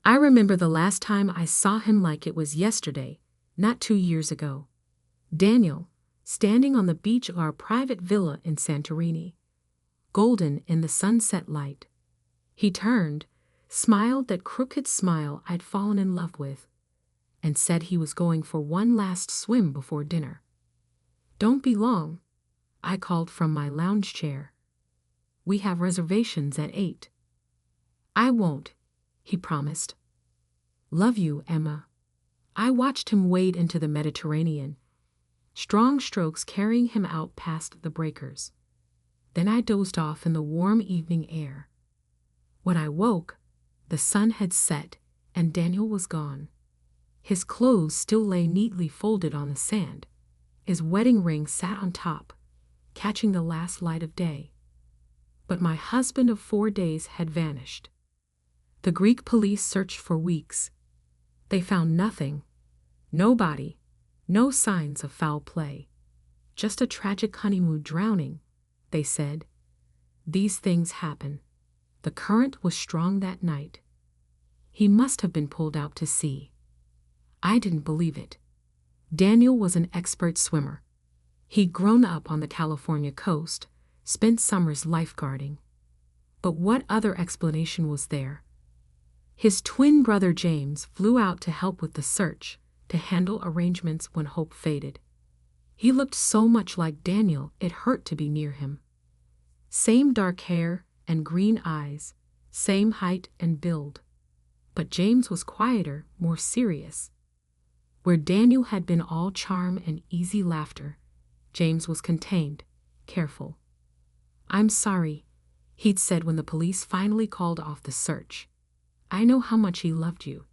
I remember the last time I saw him like it was yesterday, not 2 years ago. Daniel, standing on the beach of our private villa in Santorini, golden in the sunset light. He turned, smiled that crooked smile I'd fallen in love with, and said he was going for one last swim before dinner. "Don't be long," I called from my lounge chair. "We have reservations at 8. "I won't," he promised. "Love you, Emma." I watched him wade into the Mediterranean, strong strokes carrying him out past the breakers. Then I dozed off in the warm evening air. When I woke, the sun had set and Daniel was gone. His clothes still lay neatly folded on the sand. His wedding ring sat on top, catching the last light of day. But my husband of 4 days had vanished. The Greek police searched for weeks. They found nothing, no body, no signs of foul play. Just a tragic honeymoon drowning, they said. These things happen. The current was strong that night. He must have been pulled out to sea. I didn't believe it. Daniel was an expert swimmer. He'd grown up on the California coast, spent summers lifeguarding. But what other explanation was there? His twin brother James flew out to help with the search, to handle arrangements when hope faded. He looked so much like Daniel it hurt to be near him. Same dark hair and green eyes, same height and build. But James was quieter, more serious. Where Daniel had been all charm and easy laughter, James was contained, careful. "I'm sorry," he'd said when the police finally called off the search. "I know how much he loved you."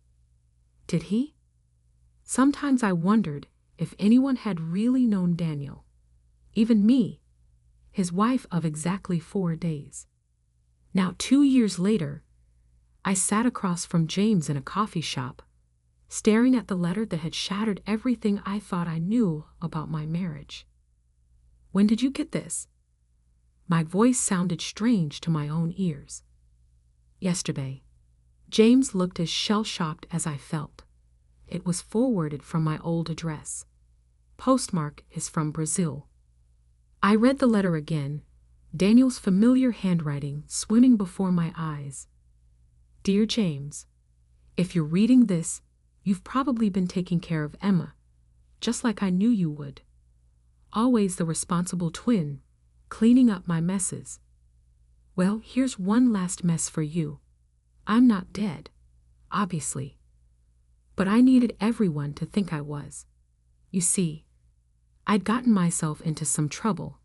Did he? Sometimes I wondered if anyone had really known Daniel. Even me, his wife of exactly 4 days. Now 2 years later, I sat across from James in a coffee shop, staring at the letter that had shattered everything I thought I knew about my marriage. "When did you get this?" My voice sounded strange to my own ears. "Yesterday." James looked as shell-shocked as I felt. It was forwarded from my old address. Postmark is from Brazil. I read the letter again, Daniel's familiar handwriting swimming before my eyes. "Dear James, if you're reading this, you've probably been taking care of Emma, just like I knew you would. Always the responsible twin, cleaning up my messes. Well, here's one last mess for you. I'm not dead, obviously. But I needed everyone to think I was. You see, I'd gotten myself into some trouble,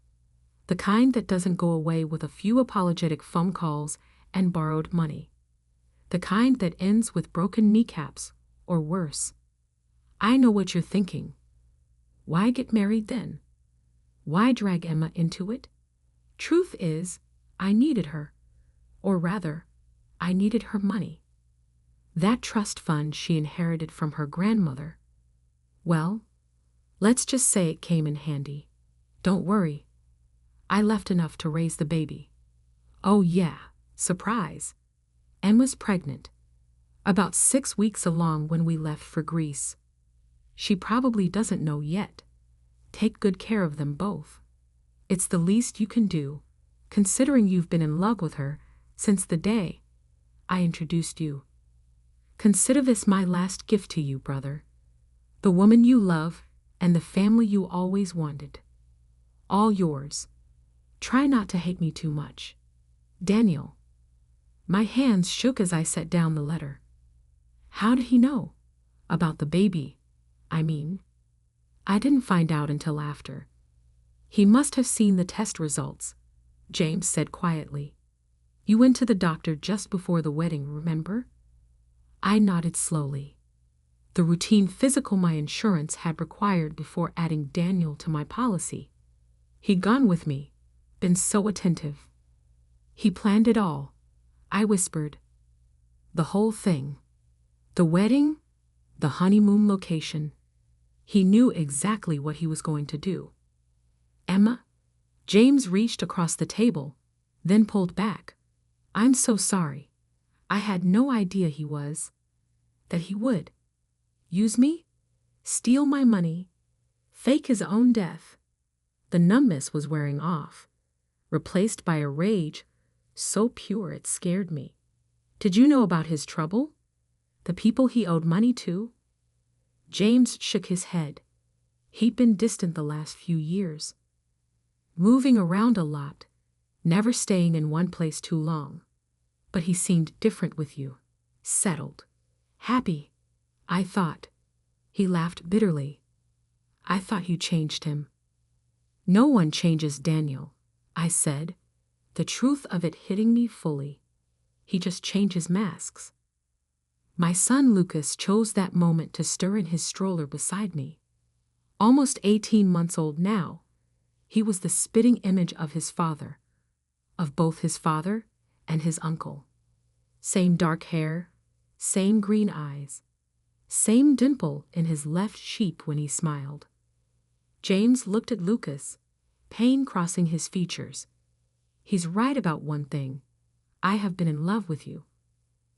the kind that doesn't go away with a few apologetic phone calls and borrowed money. The kind that ends with broken kneecaps, or worse. I know what you're thinking. Why get married then? Why drag Emma into it? Truth is, I needed her. Or rather, I needed her money. That trust fund she inherited from her grandmother. Well, let's just say it came in handy. Don't worry. I left enough to raise the baby. Oh yeah, surprise. Emma's pregnant. About 6 weeks along when we left for Greece. She probably doesn't know yet. Take good care of them both. It's the least you can do, considering you've been in love with her since the day I introduced you. Consider this my last gift to you, brother. The woman you love and the family you always wanted. All yours. Try not to hate me too much. Daniel." My hands shook as I set down the letter. How did he know? About the baby, I mean. I didn't find out until after. He must have seen the test results, James said quietly. "You went to the doctor just before the wedding, remember?" I nodded slowly. The routine physical my insurance had required before adding Daniel to my policy. He'd gone with me, been so attentive. He planned it all, I whispered. The whole thing. The wedding, the honeymoon location. He knew exactly what he was going to do. "Emma?" James reached across the table, then pulled back. "I'm so sorry. I had no idea he was." That he would use me, steal my money, fake his own death. The numbness was wearing off, replaced by a rage so pure it scared me. Did you know about his trouble? The people he owed money to? James shook his head. He'd been distant the last few years, moving around a lot, never staying in one place too long. But he seemed different with you, settled, happy, I thought. He laughed bitterly. I thought you changed him. No one changes Daniel, I said, the truth of it hitting me fully. He just changes masks. My son Lucas chose that moment to stir in his stroller beside me. Almost 18 months old now, he was the spitting image of his father, of both his father and his uncle. Same dark hair, same green eyes, same dimple in his left cheek when he smiled. James looked at Lucas, pain crossing his features. He's right about one thing. I have been in love with you.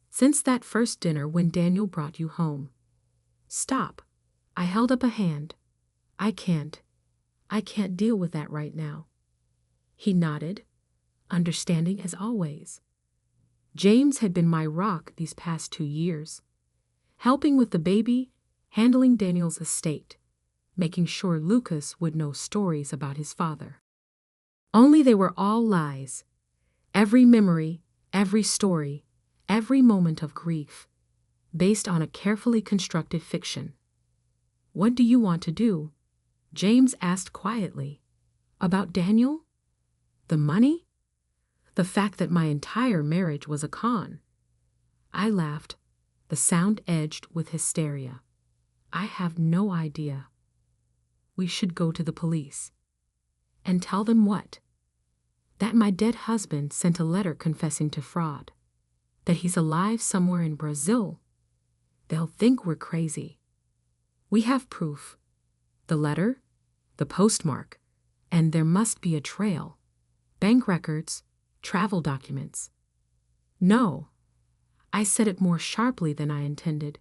Since that first dinner when Daniel brought you home. Stop. I held up a hand. I can't deal with that right now. He nodded, understanding as always. James had been my rock these past 2 years, helping with the baby, handling Daniel's estate, making sure Lucas would know stories about his father. Only they were all lies. Every memory, every story, every moment of grief, based on a carefully constructed fiction. What do you want to do? James asked quietly. About Daniel? The money? The fact that my entire marriage was a con. I laughed, the sound edged with hysteria. I have no idea. We should go to the police. And tell them what? That my dead husband sent a letter confessing to fraud. That he's alive somewhere in Brazil. They'll think we're crazy. We have proof. The letter, the postmark, and there must be a trail. Bank records, travel documents. No. I said it more sharply than I intended.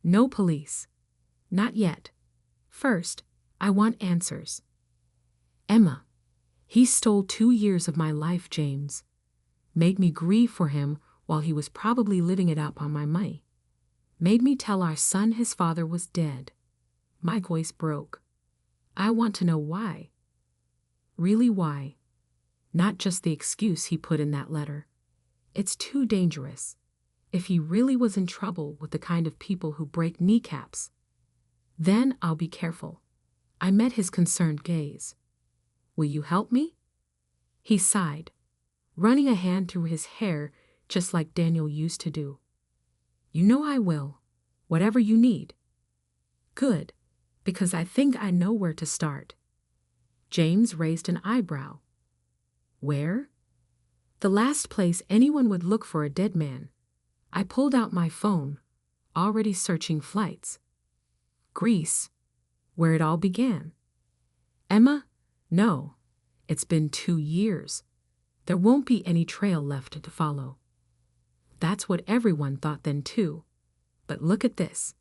No police. Not yet. First, I want answers. Emma, he stole 2 years of my life, James. Made me grieve for him while he was probably living it up on my money. Made me tell our son his father was dead. My voice broke. I want to know why. Really why. Not just the excuse he put in that letter. It's too dangerous. If he really was in trouble with the kind of people who break kneecaps, then I'll be careful. I met his concerned gaze. Will you help me? He sighed, running a hand through his hair just like Daniel used to do. You know I will. Whatever you need. Good, because I think I know where to start. James raised an eyebrow. Where? The last place anyone would look for a dead man. I pulled out my phone, already searching flights. Greece, where it all began. Emma, no, it's been 2 years. There won't be any trail left to follow. That's what everyone thought then too. But look at this.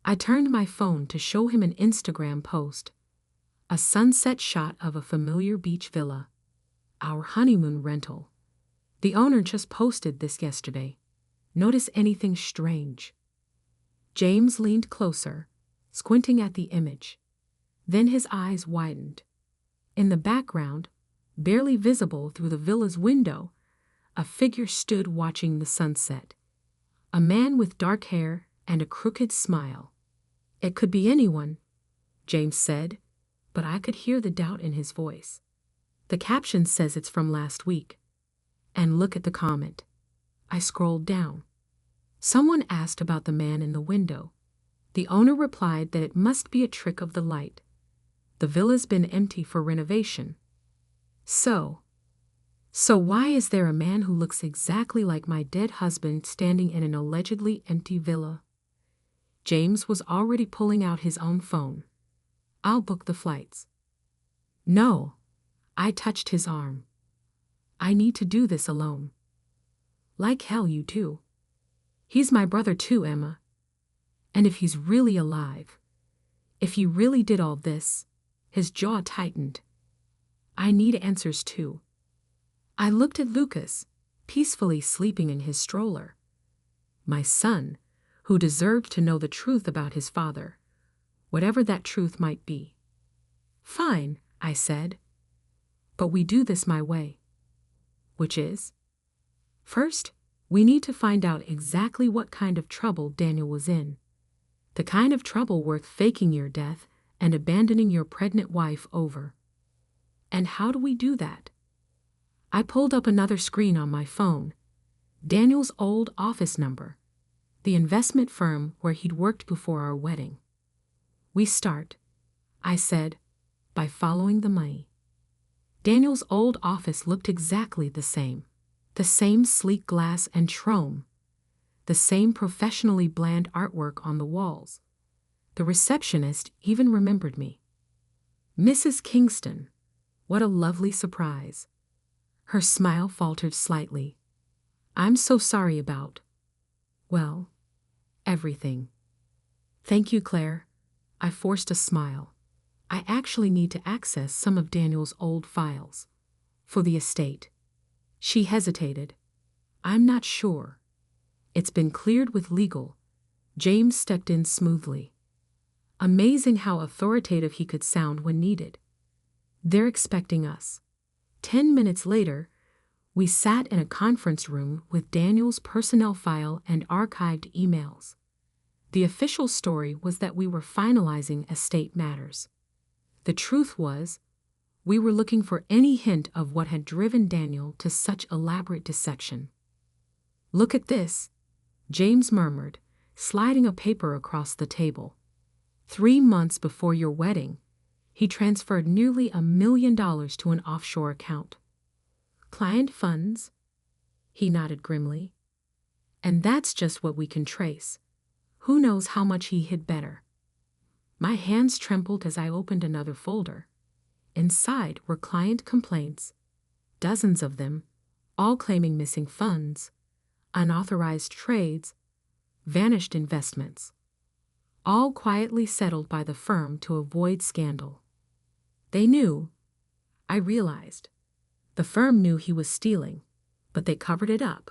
I turned my phone to show him an Instagram post. A sunset shot of a familiar beach villa. Our honeymoon rental. The owner just posted this yesterday. Notice anything strange? James leaned closer, squinting at the image. Then his eyes widened. In the background, barely visible through the villa's window, a figure stood watching the sunset. A man with dark hair and a crooked smile. It could be anyone, James said, but I could hear the doubt in his voice. The caption says it's from last week. And look at the comment. I scrolled down. Someone asked about the man in the window. The owner replied that it must be a trick of the light. The villa's been empty for renovation. So why is there a man who looks exactly like my dead husband standing in an allegedly empty villa? James was already pulling out his own phone. I'll book the flights. No. I touched his arm. I need to do this alone. Like hell you do. He's my brother too, Emma. And if he's really alive, if he really did all this, his jaw tightened. I need answers too. I looked at Lucas, peacefully sleeping in his stroller. My son, who deserved to know the truth about his father, whatever that truth might be. Fine, I said. But we do this my way. Which is? First, we need to find out exactly what kind of trouble Daniel was in. The kind of trouble worth faking your death and abandoning your pregnant wife over. And how do we do that? I pulled up another screen on my phone. Daniel's old office number. The investment firm where he'd worked before our wedding. We start, I said, by following the money. Daniel's old office looked exactly the same. The same sleek glass and chrome. The same professionally bland artwork on the walls. The receptionist even remembered me. Mrs. Kingston. What a lovely surprise. Her smile faltered slightly. I'm so sorry about, well, everything. Thank you, Claire. I forced a smile. I actually need to access some of Daniel's old files. For the estate. She hesitated. I'm not sure. It's been cleared with legal. James stepped in smoothly. Amazing how authoritative he could sound when needed. They're expecting us. 10 minutes later, we sat in a conference room with Daniel's personnel file and archived emails. The official story was that we were finalizing estate matters. The truth was, we were looking for any hint of what had driven Daniel to such elaborate dissection. Look at this, James murmured, sliding a paper across the table. 3 months before your wedding, he transferred nearly $1 million to an offshore account. Client funds? He nodded grimly. And that's just what we can trace. Who knows how much he hid better? My hands trembled as I opened another folder. Inside were client complaints, dozens of them, all claiming missing funds, unauthorized trades, vanished investments, all quietly settled by the firm to avoid scandal. They knew, I realized. The firm knew he was stealing, but they covered it up,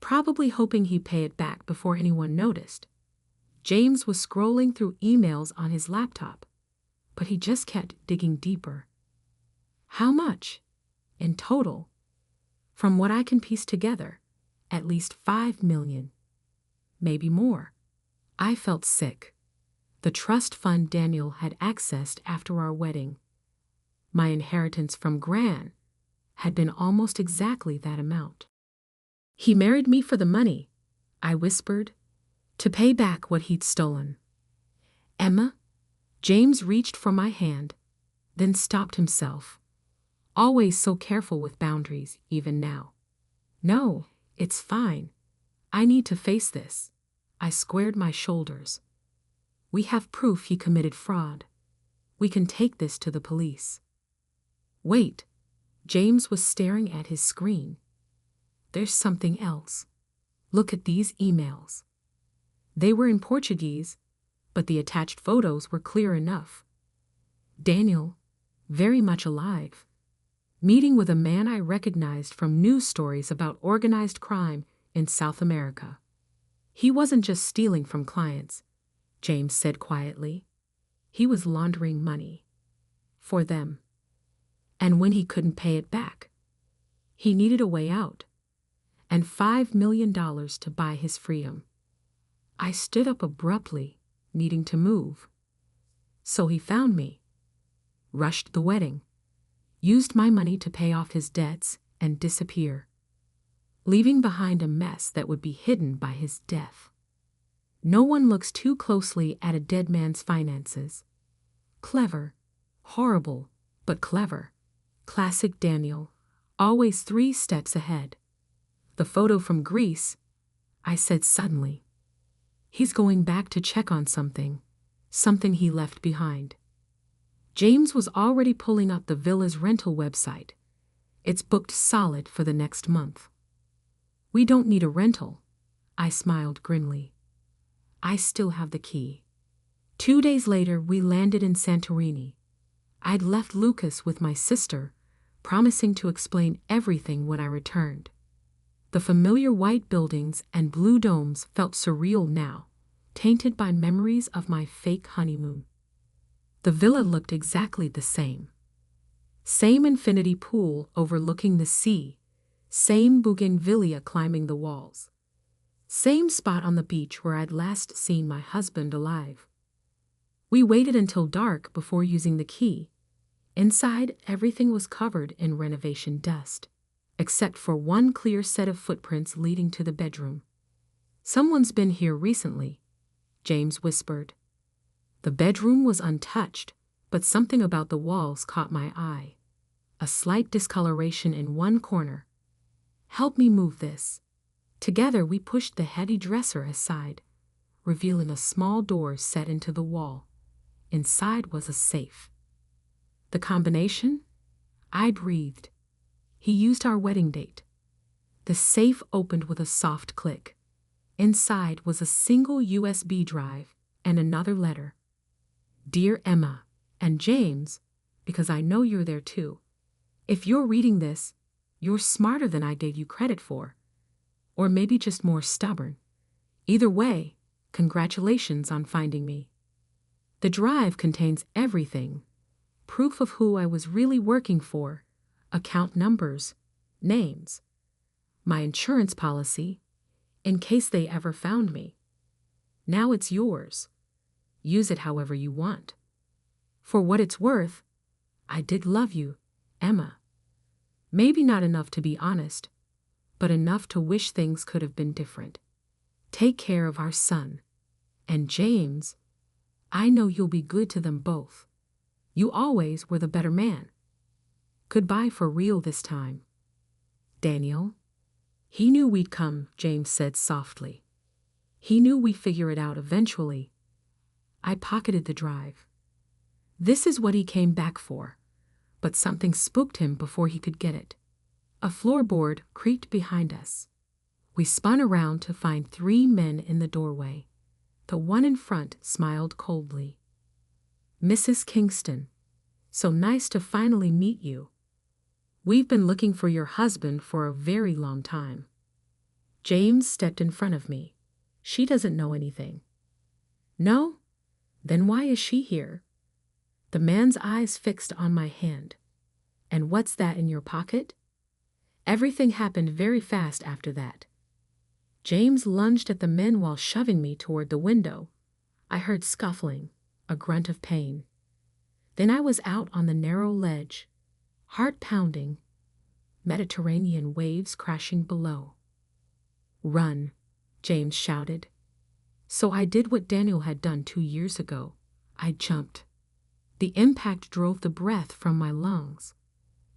probably hoping he'd pay it back before anyone noticed. James was scrolling through emails on his laptop, but he just kept digging deeper. How much? In total? From what I can piece together, at least $5 million. Maybe more. I felt sick. The trust fund Daniel had accessed after our wedding. My inheritance from Gran had been almost exactly that amount. He married me for the money, I whispered, to pay back what he'd stolen. Emma? James reached for my hand, then stopped himself. Always so careful with boundaries, even now. No, it's fine. I need to face this. I squared my shoulders. We have proof he committed fraud. We can take this to the police. Wait. James was staring at his screen. There's something else. Look at these emails. They were in Portuguese, but the attached photos were clear enough. Daniel, very much alive, meeting with a man I recognized from news stories about organized crime in South America. He wasn't just stealing from clients, James said quietly. He was laundering money. For them. And when he couldn't pay it back, he needed a way out, and $5 million to buy his freedom. I stood up abruptly, needing to move. So he found me, rushed the wedding, used my money to pay off his debts and disappear, leaving behind a mess that would be hidden by his death. No one looks too closely at a dead man's finances. Clever, horrible, but clever. Classic Daniel, always 3 steps ahead. The photo from Greece, I said suddenly. He's going back to check on something he left behind. James was already pulling up the villa's rental website. It's booked solid for the next month. We don't need a rental, I smiled grimly. I still have the key. 2 days later, we landed in Santorini. I'd left Lucas with my sister, promising to explain everything when I returned. The familiar white buildings and blue domes felt surreal now, tainted by memories of my fake honeymoon. The villa looked exactly the same. Same infinity pool overlooking the sea, same bougainvillea climbing the walls. Same spot on the beach where I'd last seen my husband alive. We waited until dark before using the key. Inside, everything was covered in renovation dust, except for one clear set of footprints leading to the bedroom. "Someone's been here recently," James whispered. The bedroom was untouched, but something about the walls caught my eye. A slight discoloration in one corner. "Help me move this." Together we pushed the heavy dresser aside, revealing a small door set into the wall. Inside was a safe. The combination? I breathed. He used our wedding date. The safe opened with a soft click. Inside was a single USB drive and another letter. "Dear Emma and James, because I know you're there too. If you're reading this, you're smarter than I gave you credit for. Or maybe just more stubborn. Either way, congratulations on finding me." The drive contains everything. Proof of who I was really working for, account numbers, names, my insurance policy, in case they ever found me. Now it's yours. Use it however you want. For what it's worth, I did love you, Emma. Maybe not enough to be honest, but enough to wish things could have been different. Take care of our son. And James, I know you'll be good to them both. You always were the better man. Goodbye for real this time. Daniel. He knew we'd come, James said softly. He knew we'd figure it out eventually. I pocketed the drive. This is what he came back for, but something spooked him before he could get it. A floorboard creaked behind us. We spun around to find 3 men in the doorway. The one in front smiled coldly. "Mrs. Kingston, so nice to finally meet you. We've been looking for your husband for a very long time." James stepped in front of me. "She doesn't know anything." "No? Then why is she here?" The man's eyes fixed on my hand. "And what's that in your pocket?" Everything happened very fast after that. James lunged at the men while shoving me toward the window. I heard scuffling, a grunt of pain. Then I was out on the narrow ledge, heart pounding, Mediterranean waves crashing below. "Run," James shouted. So I did what Daniel had done 2 years ago. I jumped. The impact drove the breath from my lungs.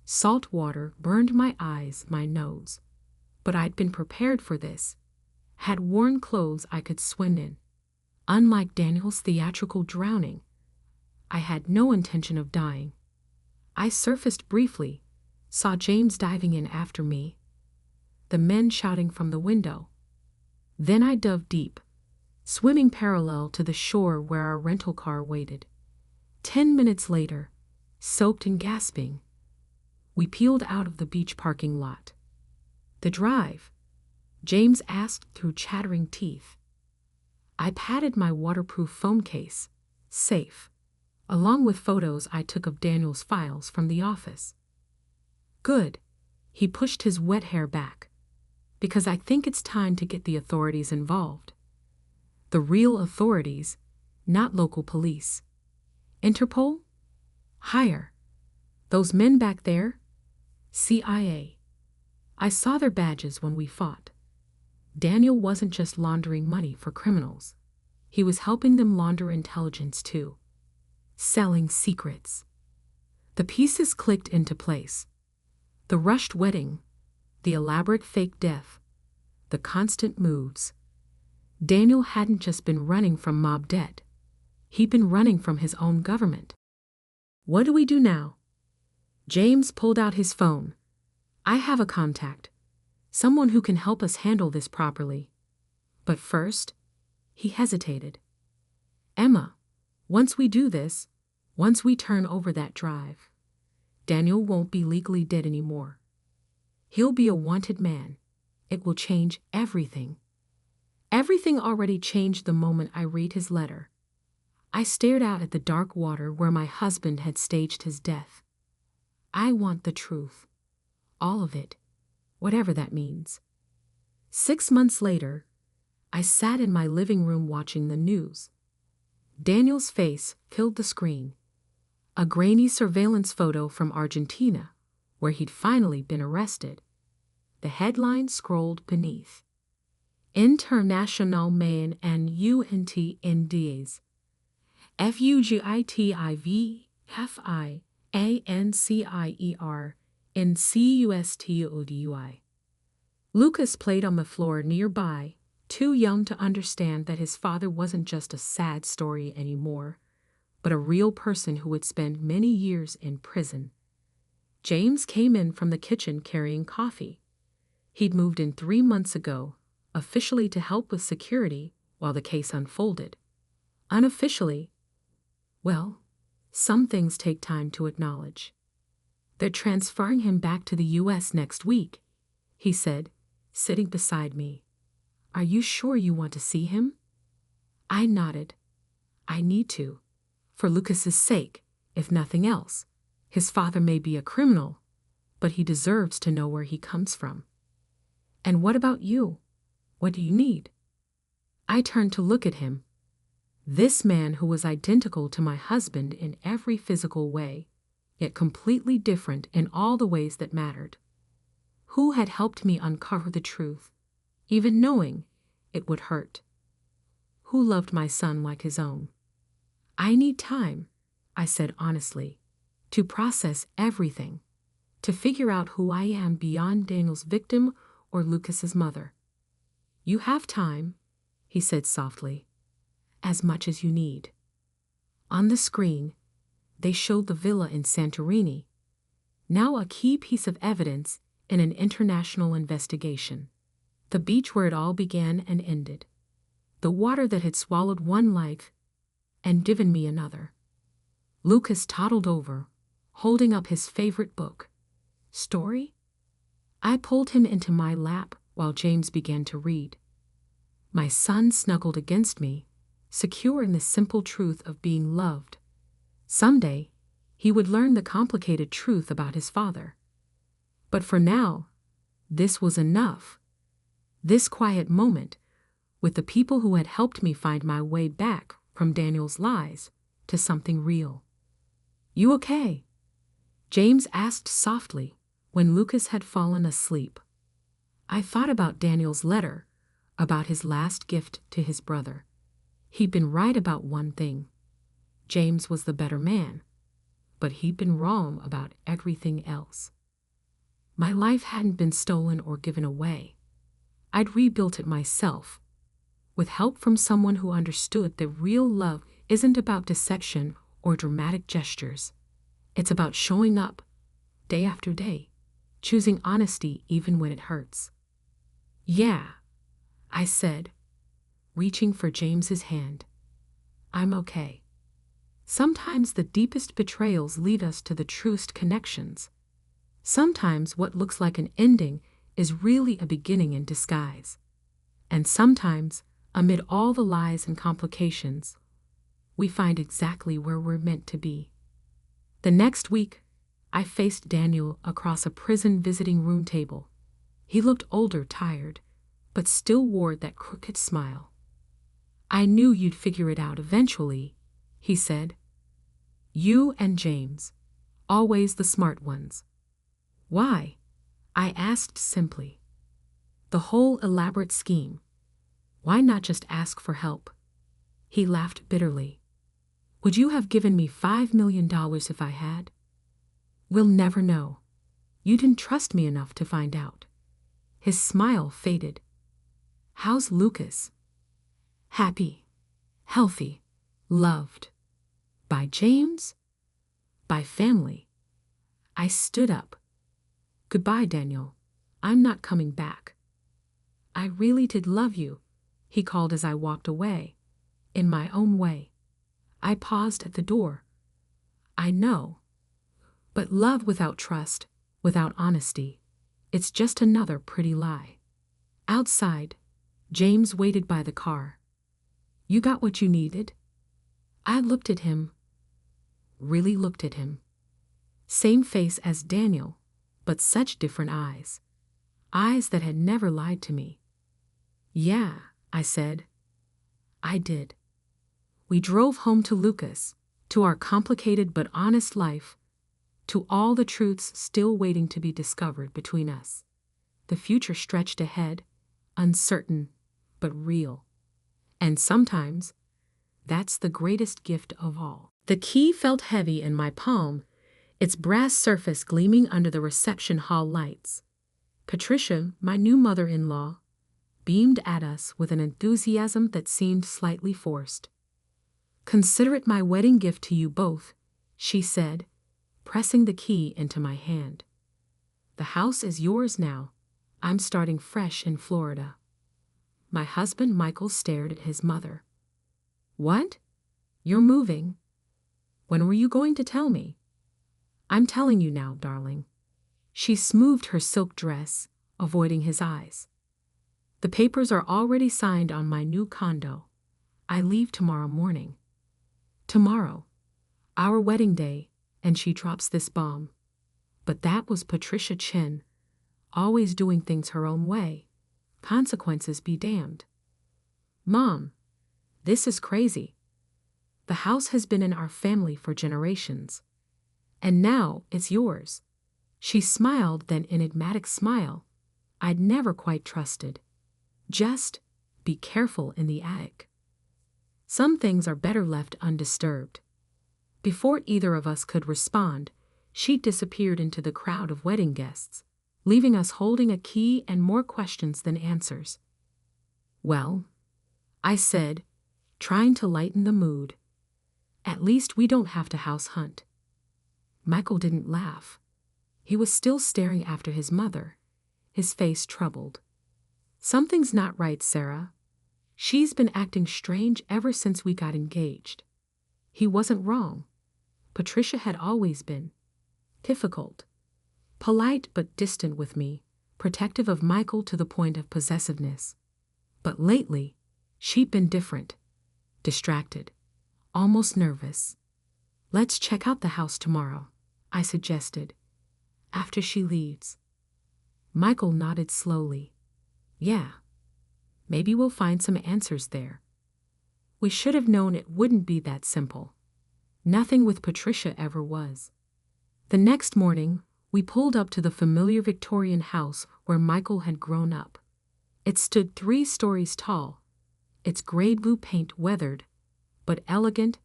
Salt water burned my eyes, my nose. But I'd been prepared for this. Had worn clothes I could swim in. Unlike Daniel's theatrical drowning, I had no intention of dying. I surfaced briefly, saw James diving in after me, the men shouting from the window. Then I dove deep, swimming parallel to the shore where our rental car waited. 10 minutes later, soaked and gasping, we peeled out of the beach parking lot. "The drive?" James asked through chattering teeth. I patted my waterproof phone case, safe, along with photos I took of Daniel's files from the office. "Good." He pushed his wet hair back. "Because I think it's time to get the authorities involved. The real authorities, not local police. Interpol? Higher. Those men back there? CIA. I saw their badges when we fought. Daniel wasn't just laundering money for criminals. He was helping them launder intelligence too. Selling secrets." The pieces clicked into place. The rushed wedding, the elaborate fake death, the constant moves. Daniel hadn't just been running from mob debt. He'd been running from his own government. "What do we do now?" James pulled out his phone. "I have a contact. Someone who can help us handle this properly. But first, He hesitated. Emma, once we do this, once we turn over that drive, Daniel won't be legally dead anymore. He'll be a wanted man. It will change everything. Everything already changed the moment I read his letter. I stared out at the dark water where my husband had staged his death. I want the truth. All of it. Whatever that means. 6 months later, I sat in my living room watching the news. Daniel's face filled the screen. A grainy surveillance photo from Argentina, where he'd finally been arrested. The headline scrolled beneath. International Man and UNT Indies. FUGITIV FIANCIER in CUSTODUI. Lucas played on the floor nearby, too young to understand that his father wasn't just a sad story anymore, but a real person who would spend many years in prison. James came in from the kitchen carrying coffee. He'd moved in 3 months ago, officially to help with security while the case unfolded. Unofficially, well, some things take time to acknowledge. They're transferring him back to the U.S. next week, he said, sitting beside me. Are you sure you want to see him? I nodded. I need to. For Lucas's sake, if nothing else. His father may be a criminal, but he deserves to know where he comes from. And what about you? What do you need? I turned to look at him. This man who was identical to my husband in every physical way, yet completely different in all the ways that mattered. Who had helped me uncover the truth, even knowing it would hurt? Who loved my son like his own? I need time, I said honestly, to process everything, to figure out who I am beyond Daniel's victim or Lucas's mother. You have time, he said softly, as much as you need. On the screen, they showed the villa in Santorini, now a key piece of evidence in an international investigation. The beach where it all began and ended. The water that had swallowed one life and given me another. Lucas toddled over, holding up his favorite book. Story? I pulled him into my lap while James began to read. My son snuggled against me, secure in the simple truth of being loved. Someday, he would learn the complicated truth about his father. But for now, this was enough. This quiet moment, with the people who had helped me find my way back from Daniel's lies to something real. You okay? James asked softly when Lucas had fallen asleep. I thought about Daniel's letter, about his last gift to his brother. He'd been right about one thing. James was the better man, but he'd been wrong about everything else. My life hadn't been stolen or given away. I'd rebuilt it myself, with help from someone who understood that real love isn't about deception or dramatic gestures. It's about showing up, day after day, choosing honesty even when it hurts. Yeah, I said, reaching for James's hand. I'm okay. Sometimes the deepest betrayals lead us to the truest connections. Sometimes what looks like an ending is really a beginning in disguise. And sometimes, amid all the lies and complications, we find exactly where we're meant to be. The next week, I faced Daniel across a prison visiting room table. He looked older, tired, but still wore that crooked smile. I knew you'd figure it out eventually, he said. You and James, always the smart ones. Why? I asked simply. The whole elaborate scheme. Why not just ask for help? He laughed bitterly. Would you have given me $5 million if I had? We'll never know. You didn't trust me enough to find out. His smile faded. How's Lucas? Happy, healthy, loved. By James? By family. I stood up. Goodbye, Daniel. I'm not coming back. I really did love you, he called as I walked away. In my own way. I paused at the door. I know. But love without trust, without honesty, it's just another pretty lie. Outside, James waited by the car. You got what you needed? I looked at him. Really looked at him. Same face as Daniel, but such different eyes. Eyes that had never lied to me. Yeah, I said. I did. We drove home to Lucas, to our complicated but honest life, to all the truths still waiting to be discovered between us. The future stretched ahead, uncertain, but real. And sometimes, that's the greatest gift of all. The key felt heavy in my palm, its brass surface gleaming under the reception hall lights. Patricia, my new mother-in-law, beamed at us with an enthusiasm that seemed slightly forced. Consider it my wedding gift to you both, she said, pressing the key into my hand. The house is yours now. I'm starting fresh in Florida. My husband Michael stared at his mother. What? You're moving? When were you going to tell me? I'm telling you now, darling. She smoothed her silk dress, avoiding his eyes. The papers are already signed on my new condo. I leave tomorrow morning. Tomorrow, our wedding day, and she drops this bomb. But that was Patricia Chin, always doing things her own way. Consequences be damned. Mom, this is crazy. The house has been in our family for generations. And now it's yours. She smiled that enigmatic smile I'd never quite trusted. Just be careful in the attic. Some things are better left undisturbed. Before either of us could respond, she disappeared into the crowd of wedding guests, leaving us holding a key and more questions than answers. Well, I said, trying to lighten the mood, at least we don't have to house hunt. Michael didn't laugh. He was still staring after his mother, his face troubled. Something's not right, Sarah. She's been acting strange ever since we got engaged. He wasn't wrong. Patricia had always been difficult, polite but distant with me, protective of Michael to the point of possessiveness. But lately, she'd been different, distracted, almost nervous. Let's check out the house tomorrow, I suggested, after she leaves. Michael nodded slowly. Yeah. Maybe we'll find some answers there. We should have known it wouldn't be that simple. Nothing with Patricia ever was. The next morning, we pulled up to the familiar Victorian house where Michael had grown up. It stood 3 stories tall, its gray-blue paint weathered, but elegant,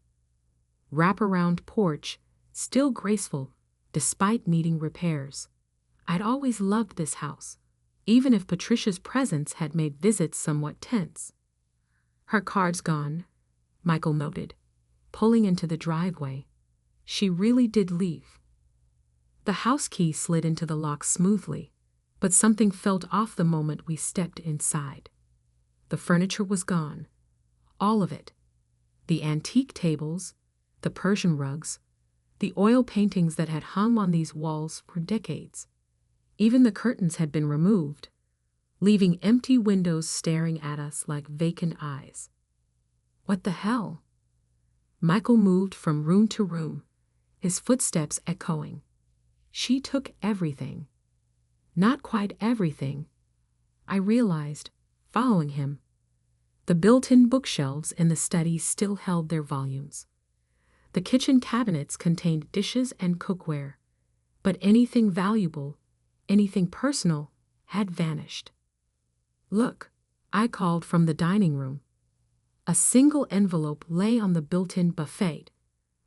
wrap-around porch still graceful despite needing repairs. I'd always loved this house, even if Patricia's presence had made visits somewhat tense. Her card's gone, Michael noted, pulling into the driveway. She really did leave. The house key slid into the lock smoothly, but something felt off the moment we stepped inside. The furniture was gone. All of it. The antique tables, the Persian rugs, the oil paintings that had hung on these walls for decades. Even the curtains had been removed, leaving empty windows staring at us like vacant eyes. What the hell? Michael moved from room to room, his footsteps echoing. She took everything. Not quite everything, I realized, following him. The built-in bookshelves in the study still held their volumes. The kitchen cabinets contained dishes and cookware, but anything valuable, anything personal, had vanished. Look, I called from the dining room. A single envelope lay on the built-in buffet,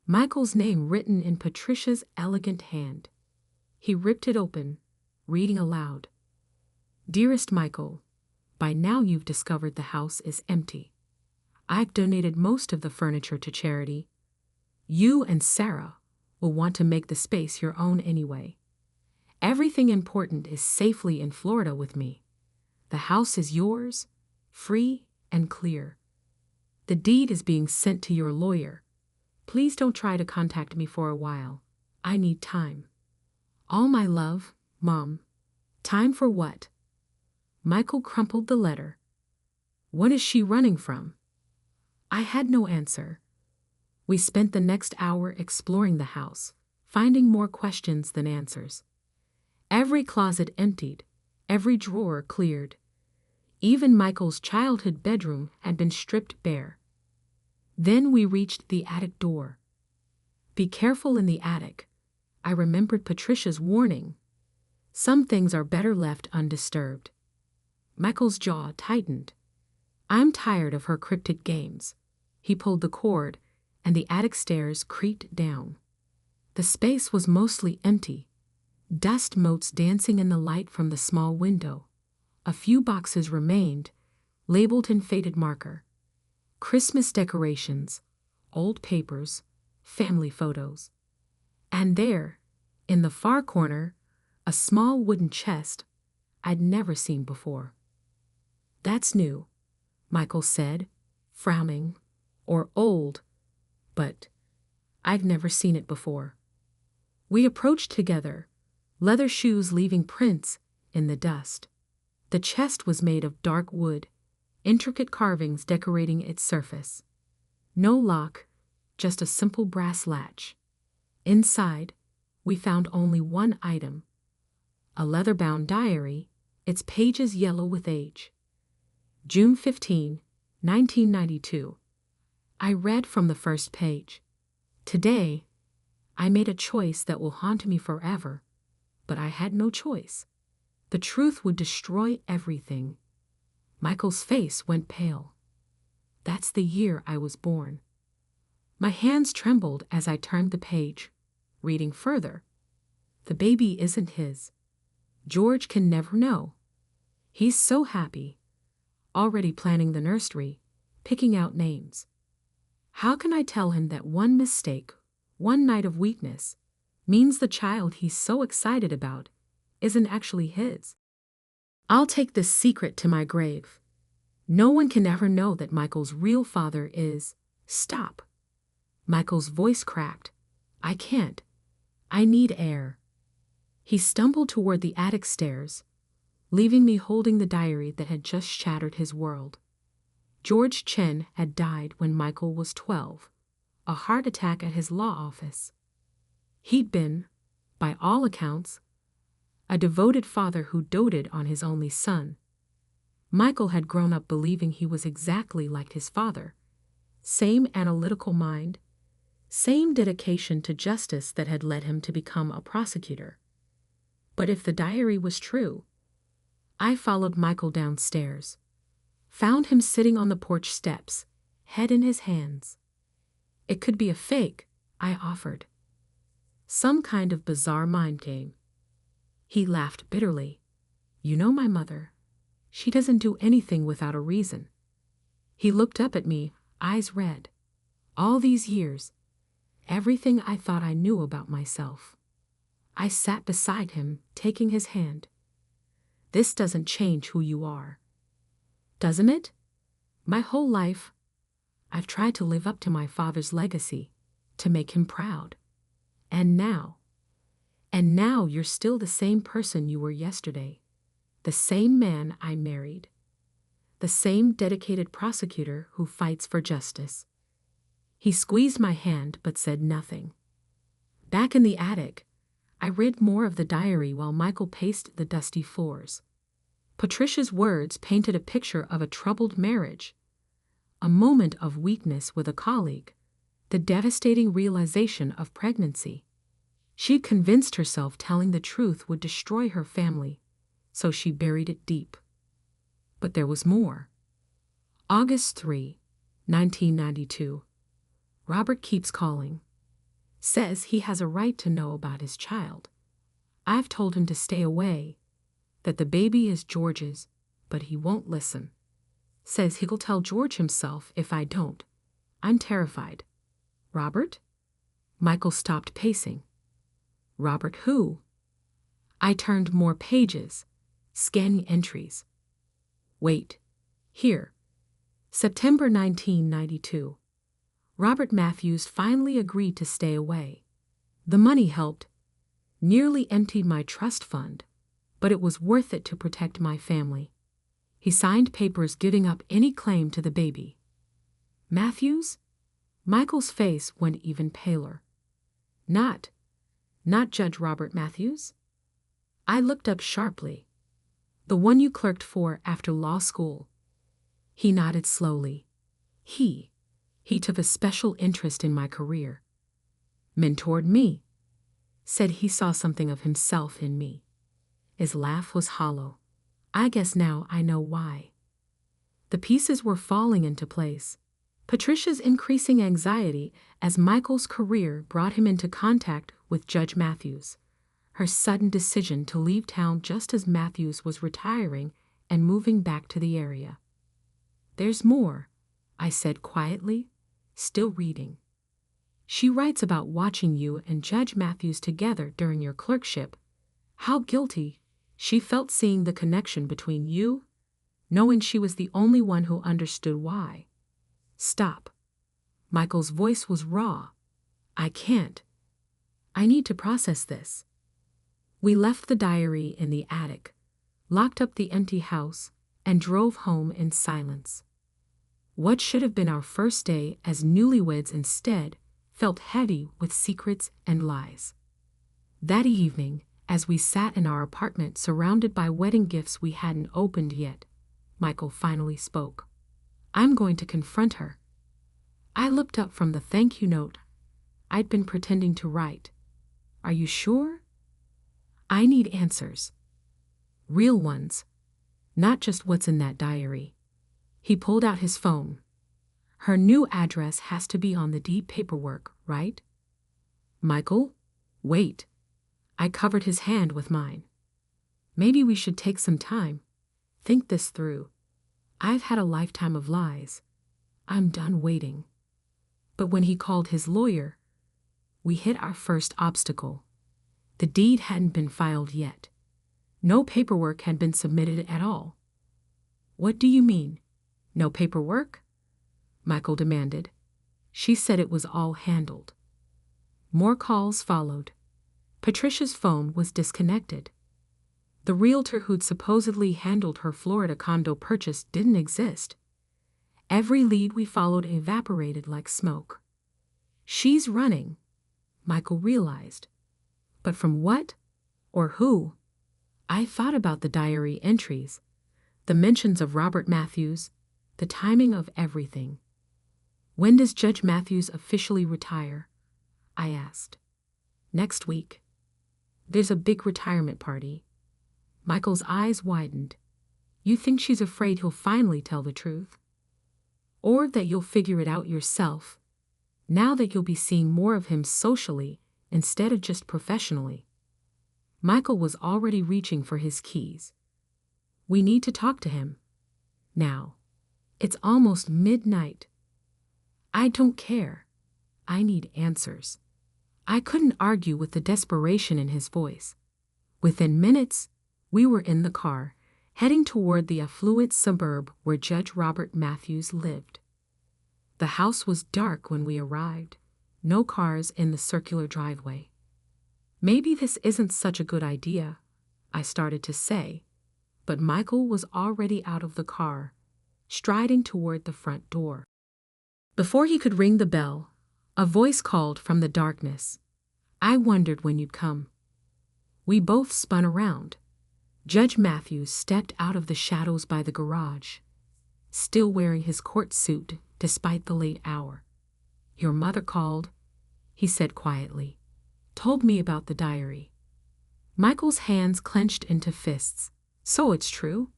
Michael's name written in Patricia's elegant hand. He ripped it open, reading aloud. Dearest Michael, by now you've discovered the house is empty. I've donated most of the furniture to charity. You and Sarah will want to make the space your own anyway. Everything important is safely in Florida with me. The house is yours, free and clear. The deed is being sent to your lawyer. Please don't try to contact me for a while. I need time. All my love, Mom. Time for what? Michael crumpled the letter. What is she running from? I had no answer. We spent the next hour exploring the house, finding more questions than answers. Every closet emptied, every drawer cleared. Even Michael's childhood bedroom had been stripped bare. Then we reached the attic door. Be careful in the attic. I remembered Patricia's warning. Some things are better left undisturbed. Michael's jaw tightened. I'm tired of her cryptic games. He pulled the cord, and the attic stairs creaked down. The space was mostly empty, dust motes dancing in the light from the small window. A few boxes remained, labeled in faded marker. Christmas decorations, old papers, family photos. And there, in the far corner, a small wooden chest I'd never seen before. That's new, Michael said, frowning, or old, but I'd never seen it before. We approached together, leather shoes leaving prints in the dust. The chest was made of dark wood, intricate carvings decorating its surface. No lock, just a simple brass latch. Inside, we found only one item: a leather-bound diary, its pages yellow with age. June 15, 1992. I read from the first page. Today, I made a choice that will haunt me forever, but I had no choice. The truth would destroy everything. Michael's face went pale. That's the year I was born. My hands trembled as I turned the page, reading further. The baby isn't his. George can never know. He's so happy, already planning the nursery, picking out names. How can I tell him that one mistake, one night of weakness, means the child he's so excited about isn't actually his? I'll take this secret to my grave. No one can ever know that Michael's real father is... Stop. Michael's voice cracked. I can't. I need air. He stumbled toward the attic stairs, leaving me holding the diary that had just shattered his world. George Chen had died when Michael was 12, a heart attack at his law office. He'd been, by all accounts, a devoted father who doted on his only son. Michael had grown up believing he was exactly like his father. Same analytical mind, same dedication to justice that had led him to become a prosecutor. But if the diary was true, I followed Michael downstairs, found him sitting on the porch steps, head in his hands. It could be a fake, I offered. Some kind of bizarre mind game. He laughed bitterly. You know my mother. She doesn't do anything without a reason. He looked up at me, eyes red. All these years, everything I thought I knew about myself. I sat beside him, taking his hand. This doesn't change who you are. Doesn't it? My whole life, I've tried to live up to my father's legacy, to make him proud. And now you're still the same person you were yesterday, the same man I married, the same dedicated prosecutor who fights for justice. He squeezed my hand but said nothing. Back in the attic, I read more of the diary while Michael paced the dusty floors. Patricia's words painted a picture of a troubled marriage, a moment of weakness with a colleague, the devastating realization of pregnancy. She'd convinced herself telling the truth would destroy her family, so she buried it deep. But there was more. August 3, 1992. Robert keeps calling. Says he has a right to know about his child. I've told him to stay away, that the baby is George's, but he won't listen. Says he'll tell George himself if I don't. I'm terrified. Robert? Michael stopped pacing. Robert who? I turned more pages, scanning entries. Wait. Here. September 1992. Robert Matthews finally agreed to stay away. The money helped, nearly emptied my trust fund, but it was worth it to protect my family. He signed papers giving up any claim to the baby. Matthews? Michael's face went even paler. Not Judge Robert Matthews? I looked up sharply. The one you clerked for after law school. He nodded slowly. He took a special interest in my career. Mentored me. Said he saw something of himself in me. His laugh was hollow. I guess now I know why. The pieces were falling into place. Patricia's increasing anxiety as Michael's career brought him into contact with Judge Matthews. Her sudden decision to leave town just as Matthews was retiring and moving back to the area. There's more, I said quietly, still reading. She writes about watching you and Judge Matthews together during your clerkship. How guilty she felt seeing the connection between you, knowing she was the only one who understood why. Stop. Michael's voice was raw. I can't. I need to process this. We left the diary in the attic, locked up the empty house, and drove home in silence. What should have been our first day as newlyweds instead felt heavy with secrets and lies. That evening, as we sat in our apartment surrounded by wedding gifts we hadn't opened yet, Michael finally spoke. I'm going to confront her. I looked up from the thank you note I'd been pretending to write. Are you sure? I need answers. Real ones. Not just what's in that diary. He pulled out his phone. Her new address has to be on the deed paperwork, right? Michael, wait. I covered his hand with mine. Maybe we should take some time. Think this through. I've had a lifetime of lies. I'm done waiting. But when he called his lawyer, we hit our first obstacle. The deed hadn't been filed yet. No paperwork had been submitted at all. What do you mean? No paperwork? Michael demanded. She said it was all handled. More calls followed. Patricia's phone was disconnected. The realtor who'd supposedly handled her Florida condo purchase didn't exist. Every lead we followed evaporated like smoke. She's running, Michael realized. But from what? Or who? I thought about the diary entries, the mentions of Robert Matthews, the timing of everything. When does Judge Matthews officially retire? I asked. Next week. There's a big retirement party. Michael's eyes widened. You think she's afraid he'll finally tell the truth? Or that you'll figure it out yourself, now that you'll be seeing more of him socially instead of just professionally? Michael was already reaching for his keys. We need to talk to him. Now. It's almost midnight. I don't care. I need answers. I couldn't argue with the desperation in his voice. Within minutes, we were in the car, heading toward the affluent suburb where Judge Robert Matthews lived. The house was dark when we arrived, no cars in the circular driveway. Maybe this isn't such a good idea, I started to say, but Michael was already out of the car, striding toward the front door. Before he could ring the bell, a voice called from the darkness. I wondered when you'd come. We both spun around. Judge Matthews stepped out of the shadows by the garage, still wearing his court suit despite the late hour. Your mother called, he said quietly. Told me about the diary. Michael's hands clenched into fists. So it's true?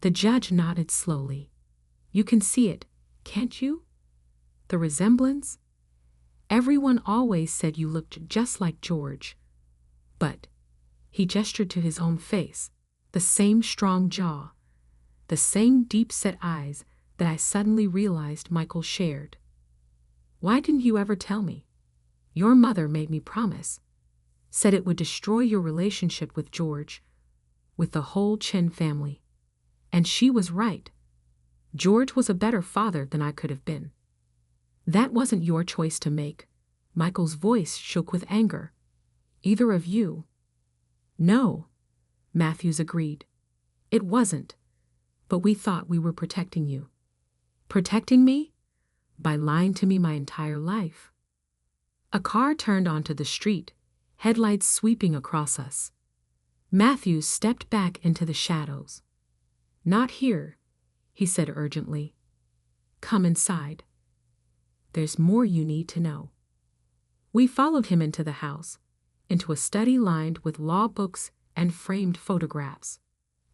The judge nodded slowly. You can see it, can't you? The resemblance? Everyone always said you looked just like George. But, he gestured to his own face, the same strong jaw, the same deep-set eyes that I suddenly realized Michael shared. Why didn't you ever tell me? Your mother made me promise, said it would destroy your relationship with George, with the whole Chin family. And she was right. George was a better father than I could have been. That wasn't your choice to make. Michael's voice shook with anger. Either of you. No, Matthews agreed. It wasn't. But we thought we were protecting you. Protecting me? By lying to me my entire life. A car turned onto the street, headlights sweeping across us. Matthews stepped back into the shadows. Not here, he said urgently. Come inside. There's more you need to know. We followed him into the house, into a study lined with law books and framed photographs.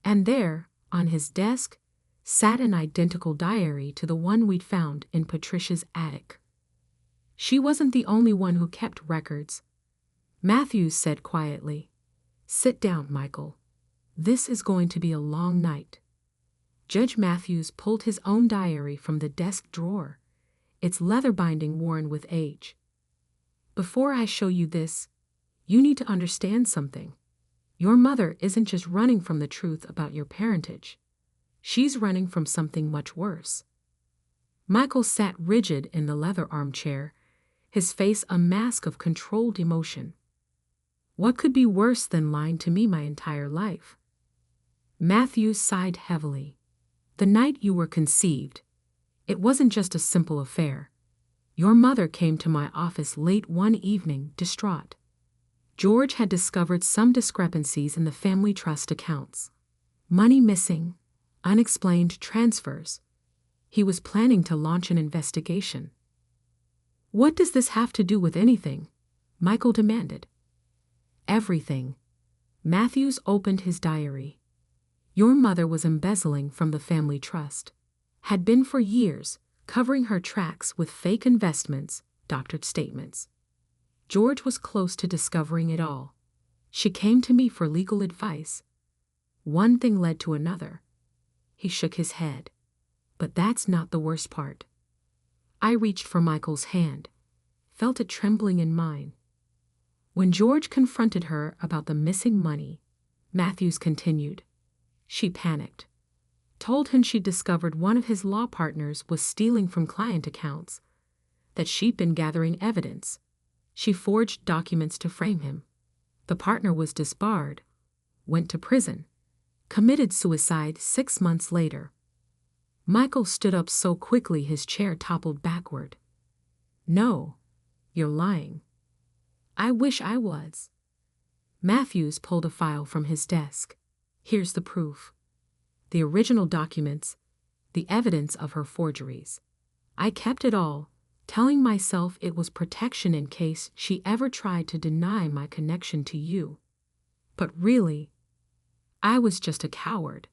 And there, on his desk, sat an identical diary to the one we'd found in Patricia's attic. She wasn't the only one who kept records. Matthews said quietly, "Sit down, Michael. This is going to be a long night." Judge Matthews pulled his own diary from the desk drawer, its leather binding worn with age. "Before I show you this, you need to understand something. Your mother isn't just running from the truth about your parentage. She's running from something much worse." Michael sat rigid in the leather armchair, his face a mask of controlled emotion. What could be worse than lying to me my entire life? Matthews sighed heavily. The night you were conceived, it wasn't just a simple affair. Your mother came to my office late one evening, distraught. George had discovered some discrepancies in the family trust accounts. Money missing, unexplained transfers. He was planning to launch an investigation. "What does this have to do with anything?" Michael demanded. "Everything." Matthews opened his diary. "Your mother was embezzling from the family trust. Had been for years, covering her tracks with fake investments, doctored statements. George was close to discovering it all. She came to me for legal advice. One thing led to another." He shook his head. "But that's not the worst part." I reached for Michael's hand, felt it trembling in mine. "When George confronted her about the missing money," Matthews continued, "she panicked. Told him she'd discovered one of his law partners was stealing from client accounts, that she'd been gathering evidence. She forged documents to frame him. The partner was disbarred, went to prison, committed suicide 6 months later." Michael stood up so quickly his chair toppled backward. "No, you're lying." "I wish I was." Matthews pulled a file from his desk. "Here's the proof. The original documents, the evidence of her forgeries. I kept it all, telling myself it was protection in case she ever tried to deny my connection to you. But really, I was just a coward,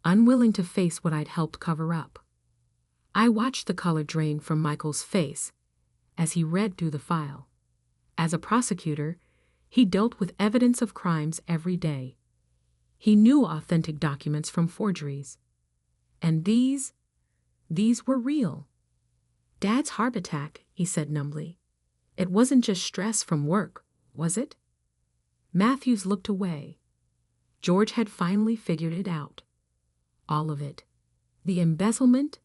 unwilling to face what I'd helped cover up." I watched the color drain from Michael's face as he read through the file. As a prosecutor, he dealt with evidence of crimes every day. He knew authentic documents from forgeries. And these were real. "Dad's heart attack," he said numbly. "It wasn't just stress from work, was it?" Matthews looked away. George had finally figured it out. All of it. The embezzlement,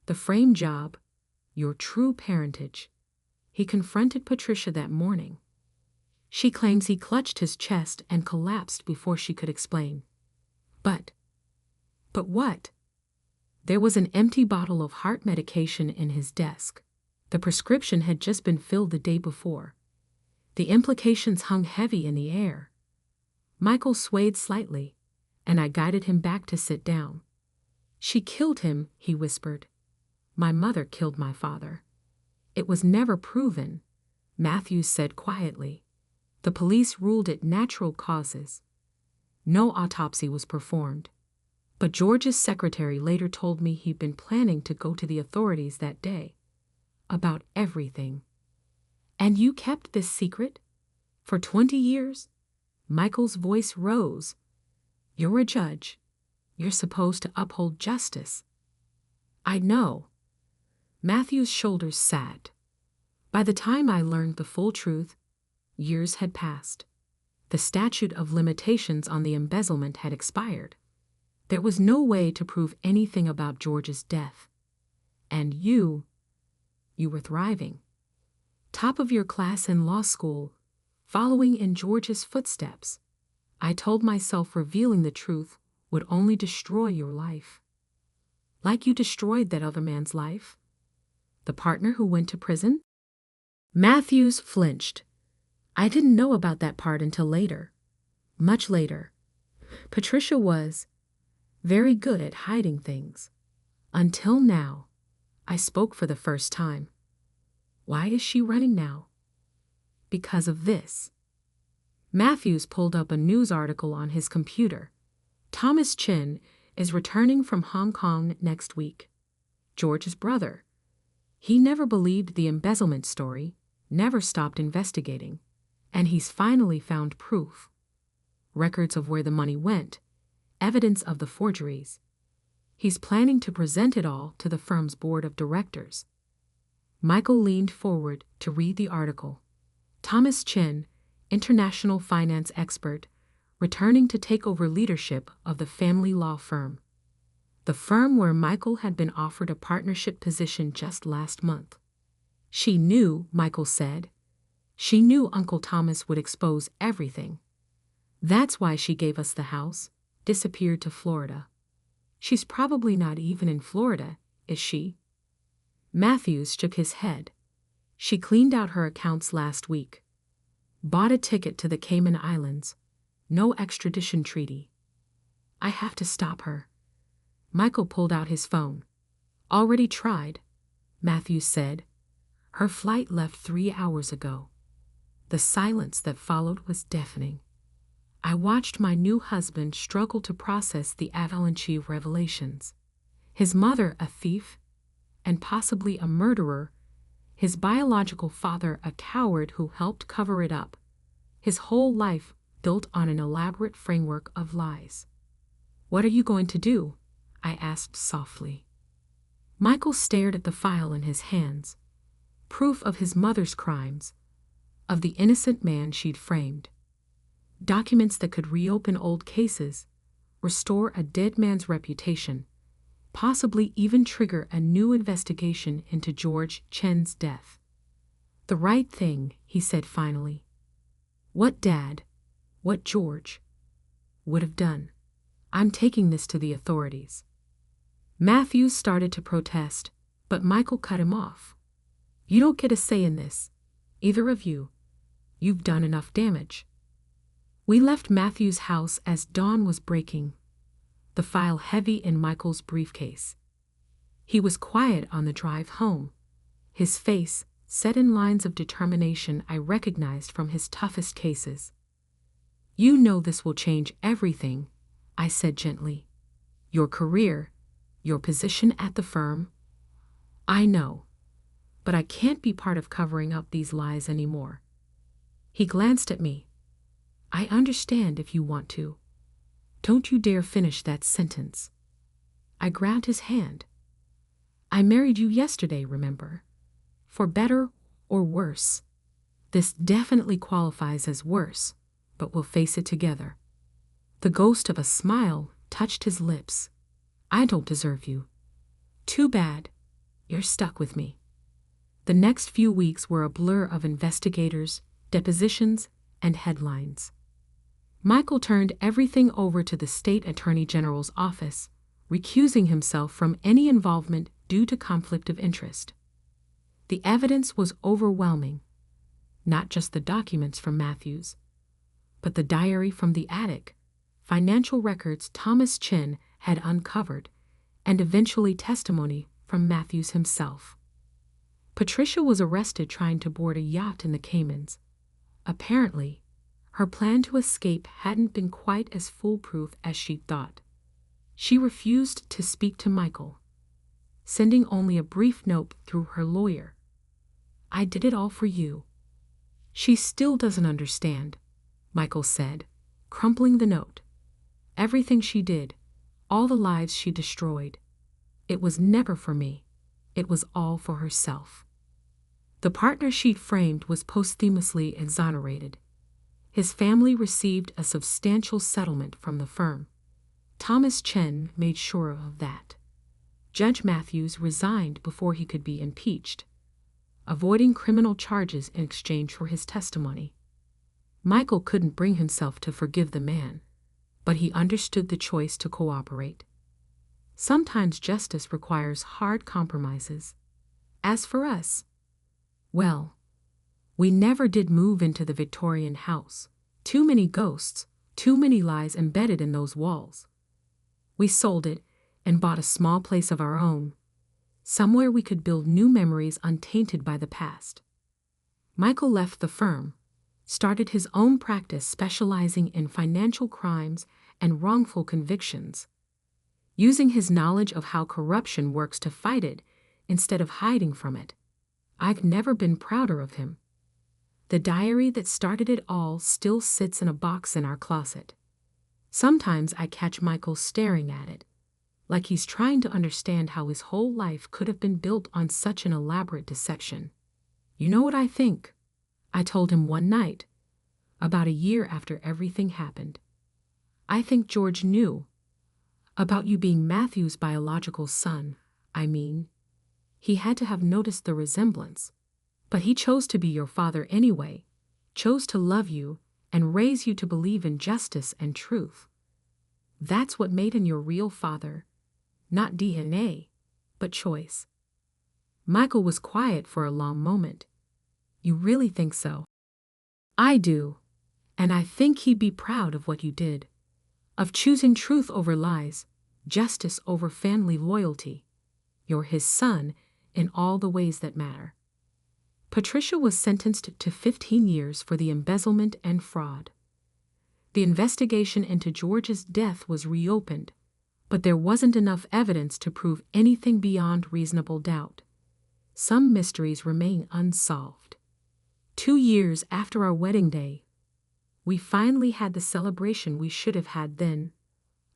the frame job, your true parentage. He confronted Patricia that morning. She claims he clutched his chest and collapsed before she could explain. But what? There was an empty bottle of heart medication in his desk. The prescription had just been filled the day before. The implications hung heavy in the air. Michael swayed slightly, and I guided him back to sit down. "She killed him," he whispered. "My mother killed my father." "It was never proven," Matthews said quietly. "The police ruled it natural causes. No autopsy was performed. But George's secretary later told me he'd been planning to go to the authorities that day. About everything." "And you kept this secret? For 20 years?" Michael's voice rose. "You're a judge. You're supposed to uphold justice." "I know." Matthew's shoulders sagged. By the time I learned the full truth, years had passed. The statute of limitations on the embezzlement had expired. There was no way to prove anything about George's death. And you were thriving. Top of your class in law school, following in George's footsteps. I told myself revealing the truth would only destroy your life. Like you destroyed that other man's life. The partner who went to prison? Matthews flinched. I didn't know about that part until later. Much later. Patricia was very good at hiding things. Until now. I spoke for the first time. Why is she running now? Because of this. Matthews pulled up a news article on his computer. Thomas Chin is returning from Hong Kong next week. George's brother. He never believed the embezzlement story, never stopped investigating, and he's finally found proof. Records of where the money went, evidence of the forgeries. He's planning to present it all to the firm's board of directors. Michael leaned forward to read the article. Thomas Chin, international finance expert, returning to take over leadership of the family law firm. The firm where Michael had been offered a partnership position just last month. She knew, Michael said. She knew Uncle Thomas would expose everything. That's why she gave us the house, disappeared to Florida. She's probably not even in Florida, is she? Matthews shook his head. She cleaned out her accounts last week. Bought a ticket to the Cayman Islands. No extradition treaty. I have to stop her. Michael pulled out his phone. Already tried, Matthews said. Her flight left 3 hours ago. The silence that followed was deafening. I watched my new husband struggle to process the avalanche of revelations. His mother a thief, and possibly a murderer. His biological father a coward who helped cover it up. His whole life built on an elaborate framework of lies. What are you going to do? I asked softly. Michael stared at the file in his hands. Proof of his mother's crimes, of the innocent man she'd framed. Documents that could reopen old cases, restore a dead man's reputation, possibly even trigger a new investigation into George Chen's death. The right thing, he said finally. What Dad, what George, would have done. I'm taking this to the authorities. Matthews started to protest, but Michael cut him off. You don't get a say in this, either of you. You've done enough damage. We left Matthews' house as dawn was breaking, the file heavy in Michael's briefcase. He was quiet on the drive home, his face set in lines of determination I recognized from his toughest cases. You know this will change everything, I said gently. Your career, your position at the firm. I know, but I can't be part of covering up these lies anymore. He glanced at me. I understand if you want to. Don't you dare finish that sentence. I grabbed his hand. I married you yesterday, remember? For better or worse. This definitely qualifies as worse, but we'll face it together. The ghost of a smile touched his lips. I don't deserve you. Too bad. You're stuck with me. The next few weeks were a blur of investigators, depositions, and headlines. Michael turned everything over to the state attorney general's office, recusing himself from any involvement due to conflict of interest. The evidence was overwhelming, not just the documents from Matthews, but the diary from the attic, financial records Thomas Chin had uncovered, and eventually testimony from Matthews himself. Patricia was arrested trying to board a yacht in the Caymans. Apparently, her plan to escape hadn't been quite as foolproof as she'd thought. She refused to speak to Michael, sending only a brief note through her lawyer. I did it all for you. She still doesn't understand, Michael said, crumpling the note. Everything she did, all the lives she destroyed, it was never for me. It was all for herself. The partner she'd framed was posthumously exonerated. His family received a substantial settlement from the firm. Thomas Chen made sure of that. Judge Matthews resigned before he could be impeached, avoiding criminal charges in exchange for his testimony. Michael couldn't bring himself to forgive the man, but he understood the choice to cooperate. Sometimes justice requires hard compromises. As for us, well, we never did move into the Victorian house. Too many ghosts, too many lies embedded in those walls. We sold it and bought a small place of our own, somewhere we could build new memories untainted by the past. Michael left the firm, started his own practice specializing in financial crimes and wrongful convictions, using his knowledge of how corruption works to fight it instead of hiding from it. I've never been prouder of him. The diary that started it all still sits in a box in our closet. Sometimes I catch Michael staring at it, like he's trying to understand how his whole life could have been built on such an elaborate deception. You know what I think? I told him one night, about a year after everything happened. I think George knew about you being Matthew's biological son. I mean, he had to have noticed the resemblance. But he chose to be your father anyway, chose to love you and raise you to believe in justice and truth. That's what made him your real father, not DNA, but choice. Michael was quiet for a long moment. You really think so? I do, and I think he'd be proud of what you did, of choosing truth over lies, justice over family loyalty. You're his son in all the ways that matter. Patricia was sentenced to 15 years for the embezzlement and fraud. The investigation into George's death was reopened, but there wasn't enough evidence to prove anything beyond reasonable doubt. Some mysteries remain unsolved. 2 years after our wedding day, we finally had the celebration we should have had then,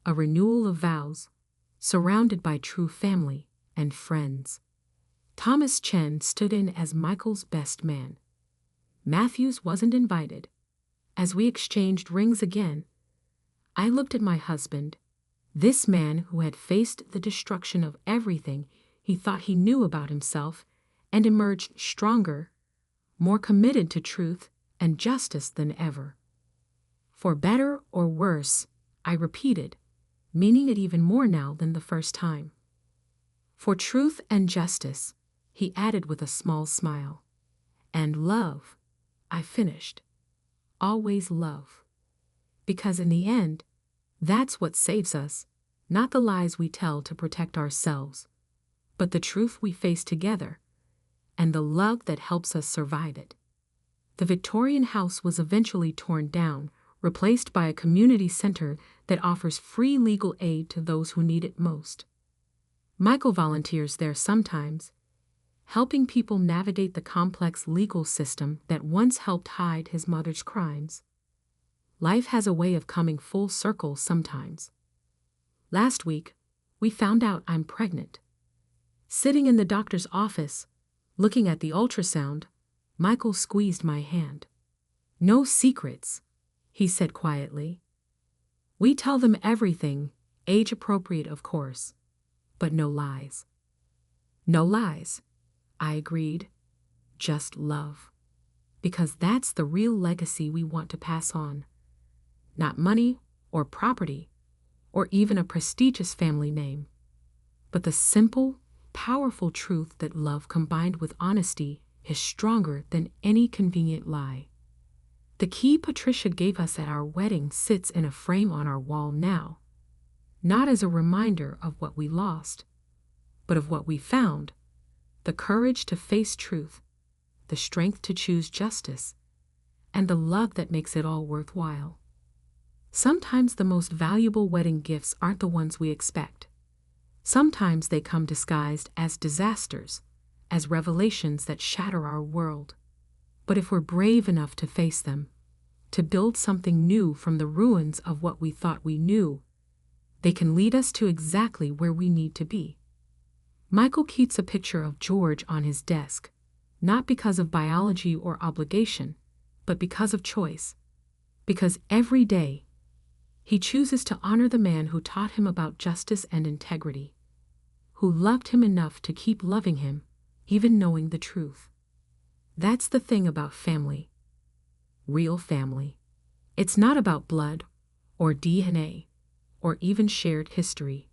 a renewal of vows, surrounded by true family and friends. Thomas Chen stood in as Michael's best man. Matthews wasn't invited. As we exchanged rings again, I looked at my husband, this man who had faced the destruction of everything he thought he knew about himself and emerged stronger, more committed to truth and justice than ever. For better or worse, I repeated, meaning it even more now than the first time. For truth and justice, he added with a small smile. And love, I finished. Always love. Because in the end, that's what saves us, not the lies we tell to protect ourselves, but the truth we face together, and the love that helps us survive it. The Victorian house was eventually torn down, replaced by a community center that offers free legal aid to those who need it most. Michael volunteers there sometimes, helping people navigate the complex legal system that once helped hide his mother's crimes. Life has a way of coming full circle sometimes. Last week, we found out I'm pregnant. Sitting in the doctor's office, looking at the ultrasound, Michael squeezed my hand. No secrets, he said quietly. We tell them everything, age appropriate of course, but no lies. No lies, I agreed. Just love. Because that's the real legacy we want to pass on. Not money or property or even a prestigious family name, but the simple, powerful truth that love combined with honesty is stronger than any convenient lie. The key Patricia gave us at our wedding sits in a frame on our wall now, not as a reminder of what we lost, but of what we found. The courage to face truth, the strength to choose justice, and the love that makes it all worthwhile. Sometimes the most valuable wedding gifts aren't the ones we expect. Sometimes they come disguised as disasters, as revelations that shatter our world. But if we're brave enough to face them, to build something new from the ruins of what we thought we knew, they can lead us to exactly where we need to be. Michael keeps a picture of George on his desk, not because of biology or obligation, but because of choice. Because every day, He chooses to honor the man who taught him about justice and integrity, who loved him enough to keep loving him, even knowing the truth. That's the thing about family. Real family. It's not about blood, or DNA, or even shared history.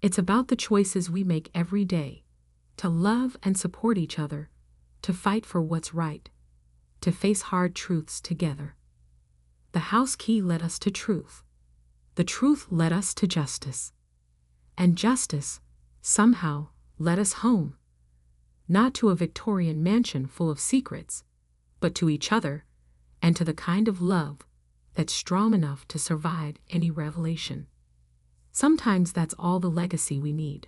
It's about the choices we make every day, to love and support each other, to fight for what's right, to face hard truths together. The house key led us to truth. The truth led us to justice. And justice, somehow, led us home. Not to a Victorian mansion full of secrets, but to each other, and to the kind of love that's strong enough to survive any revelation. Sometimes that's all the legacy we need.